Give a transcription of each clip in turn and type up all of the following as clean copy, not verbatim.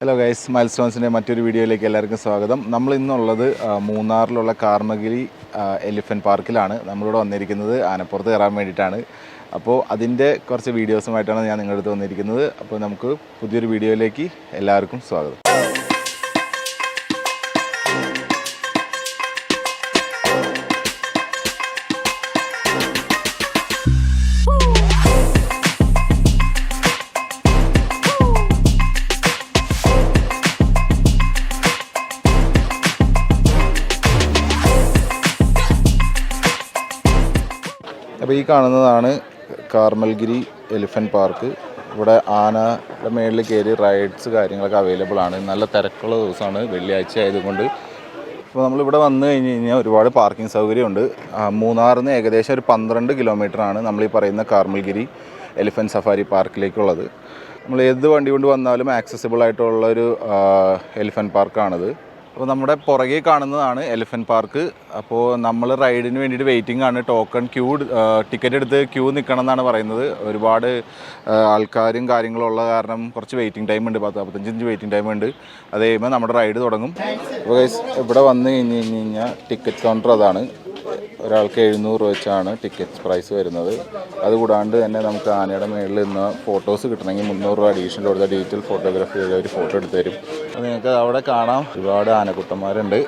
Hello guys, മൈൽസ്റ്റോൺസിൻ്റെ മറ്റൊരു വീഡിയോയിലേക്ക് എല്ലാവർക്കും സ്വാഗതം. നമ്മൾ ഇന്നുള്ളത് മൂന്നാറിലുള്ള കാർമഗിരി എലിഫൻറ്റ് പാർക്കിലാണ്. നമ്മളിവിടെ വന്നിരിക്കുന്നത് ആനപ്പുറത്ത് കയറാൻ വേണ്ടിയിട്ടാണ്. അപ്പോൾ അതിൻ്റെ കുറച്ച് വീഡിയോസുമായിട്ടാണ് ഞാൻ നിങ്ങളുടെ അടുത്ത് വന്നിരിക്കുന്നത്. അപ്പോൾ നമുക്ക് പുതിയൊരു വീഡിയോയിലേക്ക് എല്ലാവർക്കും സ്വാഗതം. അപ്പോൾ ഈ കാണുന്നതാണ് കാർമൽഗിരി എലിഫൻറ്റ് പാർക്ക്. ഇവിടെ ആനയുടെ മേളിൽ കയറി റൈഡ്സ് കാര്യങ്ങളൊക്കെ അവൈലബിൾ ആണ്. നല്ല തിരക്കുള്ള ദിവസമാണ്, വെള്ളിയാഴ്ച ആയതുകൊണ്ട്. അപ്പോൾ നമ്മളിവിടെ വന്നു കഴിഞ്ഞ് കഴിഞ്ഞാൽ ഒരുപാട് പാർക്കിംഗ് സൗകര്യമുണ്ട്. മൂന്നാറിൽ നിന്ന് ഏകദേശം ഒരു 12 കിലോമീറ്ററാണ് നമ്മൾ ഈ പറയുന്ന കാർമൽഗിരി എലിഫൻറ്റ് സഫാരി പാർക്കിലേക്കുള്ളത്. നമ്മൾ ഏത് വണ്ടി കൊണ്ട് വന്നാലും ആക്സസിബിൾ ആയിട്ടുള്ളൊരു എലിഫൻറ്റ് പാർക്കാണിത്. അപ്പോൾ നമ്മുടെ പുറകെ കാണുന്നതാണ് എലിഫൻറ്റ് പാർക്ക്. അപ്പോൾ നമ്മൾ റൈഡിന് വേണ്ടിയിട്ട് വെയിറ്റിംഗ് ആണ്. ടോക്കൺ ടിക്കറ്റ് എടുത്ത് ക്യൂ നിൽക്കണം എന്നാണ് പറയുന്നത്. ഒരുപാട് ആൾക്കാരും കാര്യങ്ങളും ഉള്ള കാരണം കുറച്ച് വെയിറ്റിംഗ് ടൈം ഉണ്ട്, 10-15 വെയിറ്റിംഗ് ടൈം ഉണ്ട്. അത് കഴിയുമ്പോൾ നമ്മുടെ റൈഡ് തുടങ്ങും. അപ്പോൾ ഇവിടെ വന്നു കഴിഞ്ഞാൽ ടിക്കറ്റ് കൗണ്ടർ അതാണ്. ഒരാൾക്ക് 700 വെച്ചാണ് ടിക്കറ്റ് പ്രൈസ് വരുന്നത്. അതുകൂടാണ്ട് തന്നെ നമുക്ക് ആനയുടെ മേളിൽ നിന്ന് ഫോട്ടോസ് കിട്ടണമെങ്കിൽ 300 രൂപ അഡീഷണൽ കൊടുത്ത ഡീറ്റെയിൽ ഫോട്ടോഗ്രാഫി ഒരു ഫോട്ടോ എടുത്ത് തരും. അപ്പോൾ നിങ്ങൾക്ക് അവിടെ കാണാം ഒരുപാട് ആനക്കുട്ടന്മാരുണ്ട്.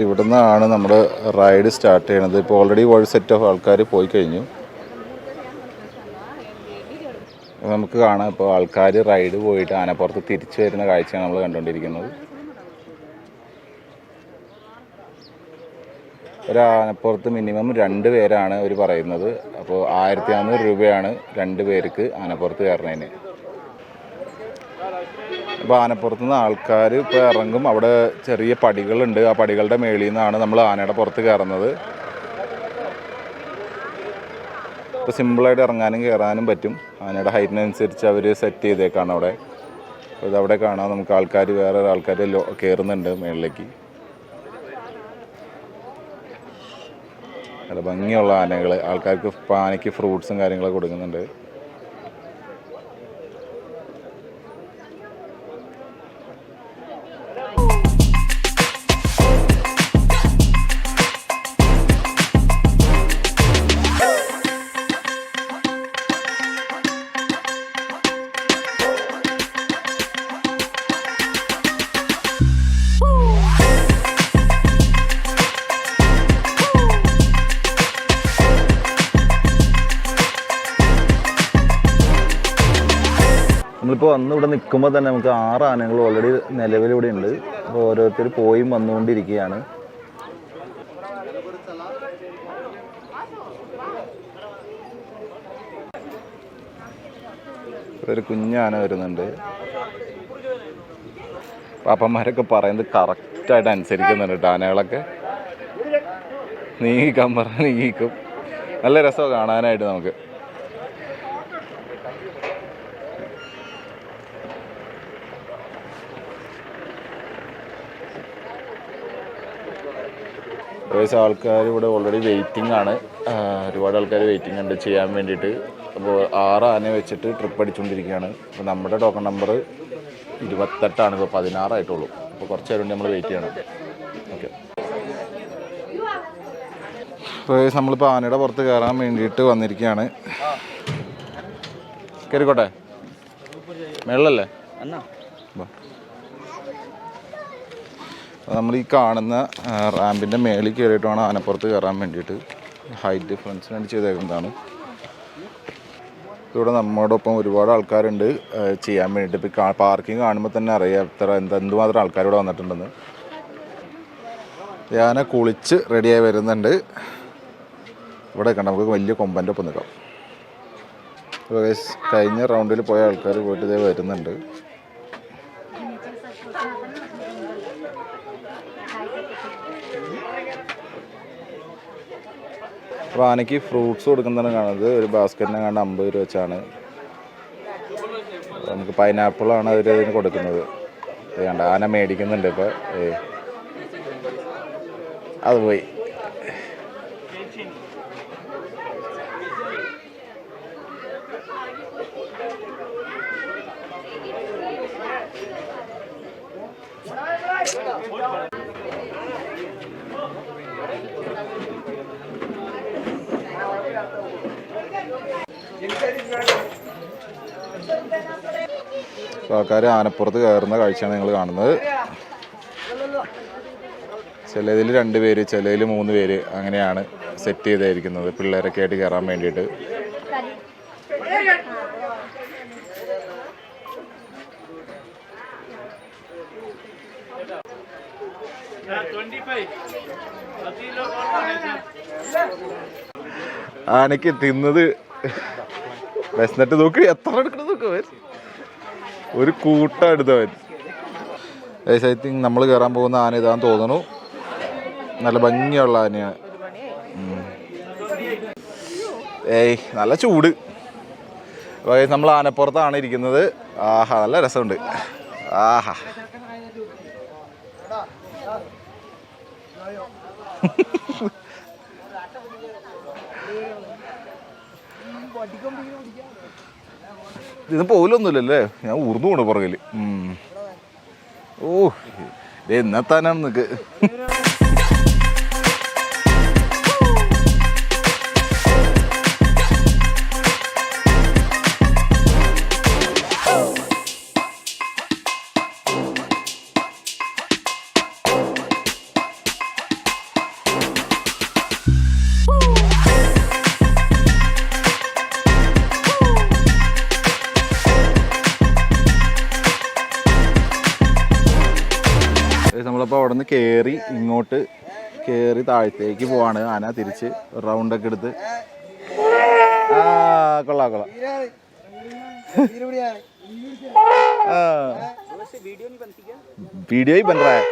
ഇവിടെ നിന്നാണ് നമ്മുടെ റൈഡ് സ്റ്റാർട്ട് ചെയ്യണത്. ഇപ്പോൾ ഓൾറെഡി ഒരു സെറ്റ് ഓഫ് ആൾക്കാർ പോയി കഴിഞ്ഞു. നമുക്ക് കാണാം ഇപ്പോൾ ആൾക്കാർ റൈഡ് പോയിട്ട് ആനപ്പുറത്ത് തിരിച്ചു വരുന്ന കാഴ്ചയാണ് നമ്മൾ കണ്ടുകൊണ്ടിരിക്കുന്നത്. ഒരു ആനപ്പുറത്ത് മിനിമം 2 പേരാണ് അവർ പറയുന്നത്. അപ്പോൾ 1500 രൂപയാണ് 2 പേർക്ക് ആനപ്പുറത്ത് കയറുന്നതിന്. അപ്പോൾ ആനപ്പുറത്ത് നിന്ന് ആൾക്കാർ ഇപ്പോൾ ഇറങ്ങും. അവിടെ ചെറിയ പടികളുണ്ട്. ആ പടികളുടെ മേളിൽ നിന്നാണ് നമ്മൾ ആനയുടെ പുറത്ത് കയറുന്നത്. ഇപ്പോൾ സിമ്പിളായിട്ട് ഇറങ്ങാനും കയറാനും പറ്റും. ആനയുടെ ഹൈറ്റിനനുസരിച്ച് അവർ സെറ്റ് ചെയ്തേക്കാണ് അവിടെ. അപ്പോൾ ഇതവിടെ കാണാം നമുക്ക് ആൾക്കാർ, വേറെ ആൾക്കാർ കയറുന്നുണ്ട് മേളിലേക്ക്. നല്ല ഭംഗിയുള്ള ആനകൾ. ആൾക്കാർക്ക് ആനയ്ക്ക് ഫ്രൂട്ട്സും കാര്യങ്ങളൊക്കെ കൊടുക്കുന്നുണ്ട്. നമ്മളിപ്പോൾ വന്ന് ഇവിടെ നിൽക്കുമ്പോൾ തന്നെ നമുക്ക് 6 ആനകൾ ഓൾറെഡി നിലവിലിവിടെ ഉണ്ട്. അപ്പോൾ ഓരോരുത്തർ പോയും വന്നുകൊണ്ടിരിക്കുകയാണ്. ഒരു കുഞ്ഞാന വരുന്നുണ്ട്. പാപ്പന്മാരൊക്കെ പറയുന്നത് കറക്റ്റായിട്ട് അനുസരിക്കുന്നുണ്ട് കേട്ടോ. ആനകളൊക്കെ നീങ്ങിക്കാൻ പറഞ്ഞ് നീങ്ങിക്കും. നല്ല രസമാണ് കാണാനായിട്ട് നമുക്ക്. ആൾക്കാർ ഇവിടെ ഓൾറെഡി വെയിറ്റിംഗ് ആണ്. ഒരുപാട് ആൾക്കാർ വെയിറ്റിംഗ് ഉണ്ട് ചെയ്യാൻ വേണ്ടിയിട്ട്. അപ്പോൾ 6 ആന വെച്ചിട്ട് ട്രിപ്പ് അടിച്ചുകൊണ്ടിരിക്കുകയാണ്. അപ്പോൾ നമ്മുടെ ടോക്കൺ നമ്പർ 28ആണ്. ഇപ്പോൾ 16 ആയിട്ടുള്ളൂ. അപ്പോൾ കുറച്ച് നേരം നമ്മൾ വെയിറ്റ് ചെയ്യണം. ഓക്കെ. അപ്പോൾ നമ്മളിപ്പോൾ ആനയുടെ പുറത്ത് കയറാൻ വേണ്ടിയിട്ട് വന്നിരിക്കുകയാണ്. കയറിക്കോട്ടെ, മേളല്ലേ? നമ്മൾ ഈ കാണുന്ന റാമ്പിൻ്റെ മേളിൽ കയറിയിട്ട് വേണം ആനപ്പുറത്ത് കയറാൻ വേണ്ടിയിട്ട്. ഹൈറ്റ് ഡിഫറൻസിന് വേണ്ടി ചെയ്തേക്കുന്നതാണ്. ഇവിടെ നമ്മോടൊപ്പം ഒരുപാട് ആൾക്കാരുണ്ട് ചെയ്യാൻ വേണ്ടിയിട്ട്. ഇപ്പോൾ പാർക്കിംഗ് കാണുമ്പോൾ തന്നെ അറിയാം എന്തുമാത്രം ആൾക്കാരിവിടെ വന്നിട്ടുണ്ടെന്ന്. ആന കുളിച്ച് റെഡിയായി വരുന്നുണ്ട്. ഇവിടെ കണ്ട നമുക്ക് വലിയ കൊമ്പൻ്റെ ഒപ്പം നിൽക്കാം. കഴിഞ്ഞ റൗണ്ടിൽ പോയ ആൾക്കാർ പോയിട്ട് ഇതേ വരുന്നുണ്ട്. അപ്പോൾ ആനയ്ക്ക് ഫ്രൂട്ട്സ് കൊടുക്കുന്നതാണ് കാണുന്നത്. ഒരു ബാസ്ക്കറ്റിനെ കണ്ട് 50 രൂപ വെച്ചാണ്. നമുക്ക് പൈനാപ്പിളാണ് അതിന് കൊടുക്കുന്നത്. കണ്ട ആന മേടിക്കുന്നുണ്ട്. ഇപ്പോൾ അത് പോയി. ആൾക്കാർ ആനപ്പുറത്ത് കയറുന്ന കാഴ്ചയാണ് നിങ്ങൾ കാണുന്നത്. ചിലതിൽ 2 പേര്, ചിലതിൽ 3 പേര് അങ്ങനെയാണ് സെറ്റ് ചെയ്തായിരിക്കുന്നത് പിള്ളേരൊക്കെ ആയിട്ട് കയറാൻ വേണ്ടിയിട്ട്. ആനയ്ക്ക് തിന്നത് വിശന്നിട്ട് നോക്ക്, എത്ര എടുക്കണം നോക്കവൻ, ഒരു കൂട്ടം എടുത്തവൻ. ഐ തിങ്ക് നമ്മൾ കയറാൻ പോകുന്ന ആന ഇതാന്ന് തോന്നുന്നു. നല്ല ഭംഗിയുള്ള ആനയാണ്. നല്ല ചൂട്. നമ്മൾ ആനപ്പുറത്താണ് ഇരിക്കുന്നത്. ആഹാ, നല്ല രസമുണ്ട്. ആഹാ, ഇത് പോലൊന്നുമില്ലല്ലേ, ഞാൻ ഊർന്നു പോണു പുറകിൽ. ഓ, എന്നെത്താനാണ് നിനക്ക്. നമ്മളിപ്പോൾ അവിടെ നിന്ന് കയറി ഇങ്ങോട്ട് കയറി താഴത്തേക്ക് പോവാണ്. ആന തിരിച്ച് റൗണ്ടൊക്കെ എടുത്ത്. കൊള്ളാം കൊള്ളാം. वीडियो ही बन रहा है,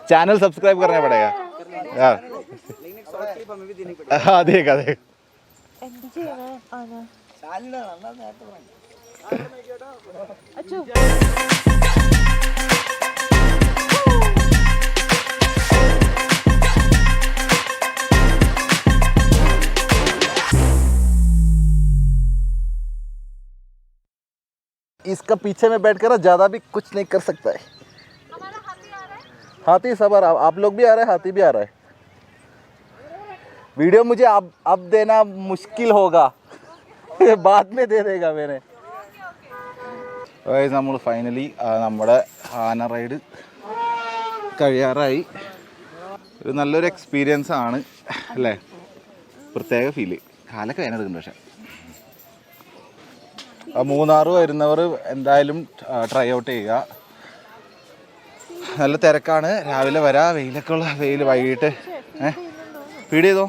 चैनल सब्सक्राइब करना पड़ेगा. हाँ देखा देख. इसका पीछे में बैठ कर ज़्यादा भी कुछ नहीं कर सकता है. हाथी सब आ रहा, आप लोग भी आ रहे हैं, हाथी भी आ रहा है. वीडियो मुझे अब देना मुश्किल होगा, बाद में दे देगा मैंने. നമ്മൾ ഫൈനലി നമ്മുടെ ആന റൈഡ് കഴിയാറായി. ഒരു നല്ലൊരു എക്സ്പീരിയൻസ് ആണ് അല്ലേ, പ്രത്യേക ഫീല്. കാലൊക്കെ അതിനെടുക്കുന്നുണ്ട്. പക്ഷേ മൂന്നാർ വരുന്നവർ എന്തായാലും ട്രൈ ഔട്ട് ചെയ്യുക. നല്ല തിരക്കാണ്. രാവിലെ വരാം, വെയിലൊക്കെ ഉള്ള വെയിൽ. വൈകിട്ട് ഫീഡ് ചെയ്തോ,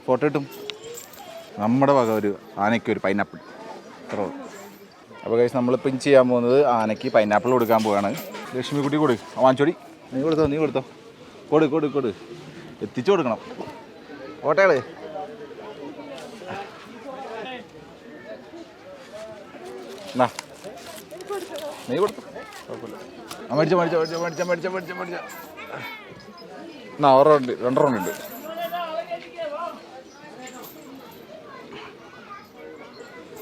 ഫോട്ടോ കിട്ടും. നമ്മുടെ വക ഒരു ആനയ്ക്ക് ഒരു പൈനാപ്പിൾ ഇത്ര. അപ്പോൾ കഴിച്ച് നമ്മളിപ്പം ചെയ്യാൻ പോകുന്നത് ആനയ്ക്ക് പൈനാപ്പിൾ കൊടുക്കാൻ പോവുകയാണ്. ലക്ഷ്മിക്കുട്ടി കൊടു, വാങ്ങിച്ചോടി. നീ കൊടുത്തോ കൊടു എത്തിച്ചു കൊടുക്കണം. ഓട്ടയാള് നീ കൊടുത്തു, കുഴപ്പമില്ല. മേടിച്ച എന്നാ 2 റൗണ്ട് ഉണ്ട്.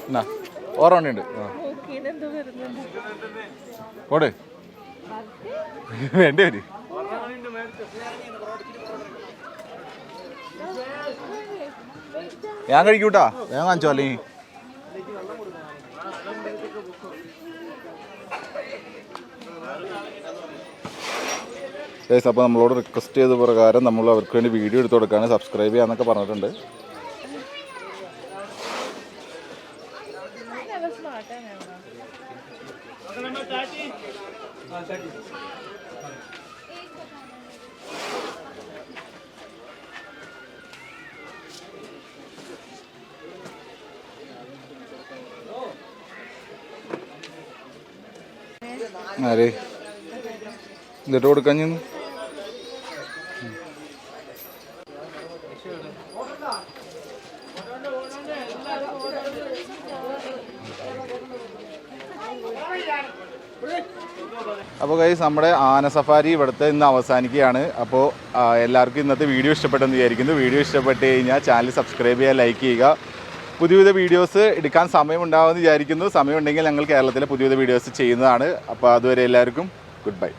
എന്നാ 1 റൗണ്ട് ഉണ്ട്. ഓട് വേണ്ടി വരും. ഞാൻ കഴിക്കൂട്ടാ, ഞാൻ കാണിച്ചോ അല്ലെങ്കിൽ. അപ്പോൾ നമ്മളോട് റിക്വസ്റ്റ് ചെയ്ത പ്രകാരം നമ്മൾ അവർക്ക് വേണ്ടി വീഡിയോ എടുത്ത് കൊടുക്കുകയാണ്. സബ്സ്ക്രൈബ് ചെയ്യാന്നൊക്കെ പറഞ്ഞിട്ടുണ്ട്. ആരെ എന്നിട്ട് കൊടുക്കാൻ ചെന്നു. അപ്പോൾ ഗൈസ്, നമ്മുടെ ആന സഫാരി ഇവിടുത്തെ ഇന്ന് അവസാനിക്കുകയാണ്. അപ്പോൾ എല്ലാവർക്കും ഇന്നത്തെ വീഡിയോ ഇഷ്ടപ്പെട്ടെന്ന് വിചാരിക്കുന്നു. വീഡിയോ ഇഷ്ടപ്പെട്ട് കഴിഞ്ഞാൽ ചാനൽ സബ്സ്ക്രൈബ് ചെയ്യുക, ലൈക്ക് ചെയ്യുക. പുതിയ വീഡിയോസ് എടുക്കാൻ സമയമുണ്ടാവുമെന്ന് വിചാരിക്കുന്നു. സമയമുണ്ടെങ്കിൽ ഞങ്ങൾ കേരളത്തിലെ പുതിയ വീഡിയോസ് ചെയ്യുന്നതാണ്. അപ്പോൾ അതുവരെ എല്ലാവർക്കും ഗുഡ് ബൈ.